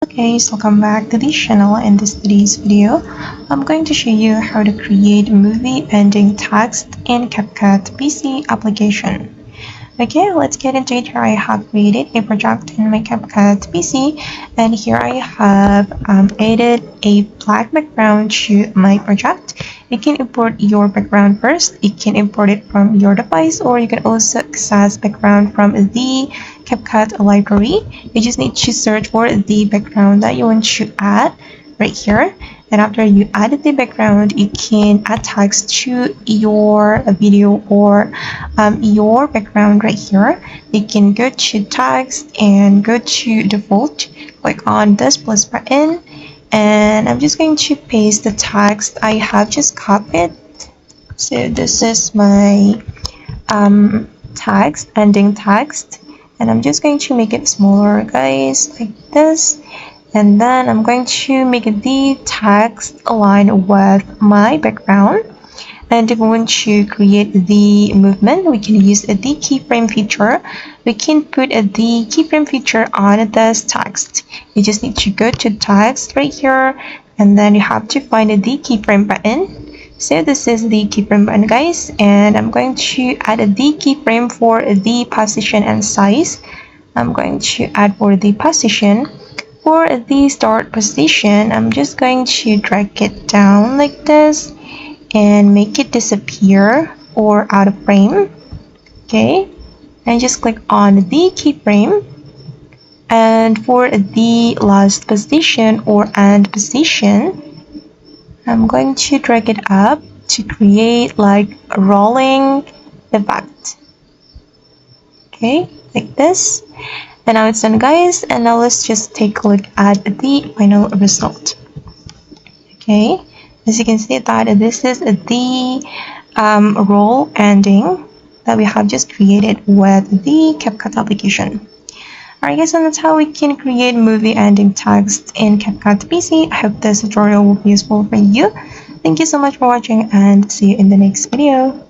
Okay, so welcome back to the channel. In today's video, I'm going to show you how to create movie ending text in CapCut PC application. Okay, let's get into it. Here I have created a project in my CapCut PC, and here I have added a black background to my project. You can import your background first. You can import it from your device, or you can also access background from the CapCut library. You just need to search for the background that you want to add right here. And after you added the background, you can add text to your video or your background right here. You can go to text and go to default, click on this plus button, and I'm just going to paste the text I have just copied. So this is my text, ending text, and I'm just going to make it smaller, guys, like this. And then I'm going to make the text align with my background. And if we want to create the movement, we can use the keyframe feature. We can put the keyframe feature on this text. You just need to go to text right here, and then you have to find the keyframe button. So this is the keyframe button, guys, and I'm going to add the keyframe for the position and size. I'm going to add for the position. For the start position, I'm just going to drag it down like this and make it disappear or out of frame. Okay, and just click on the keyframe. And for the last position or end position, I'm going to drag it up to create like a rolling effect. Okay, like this. And now it's done, guys, and now let's just take a look at the final result. Okay, as you can see that this is the roll ending that we have just created with the CapCut application. Alright guys, and that's how we can create movie ending text in CapCut PC. I hope this tutorial will be useful for you. Thank you so much for watching, and see you in the next video.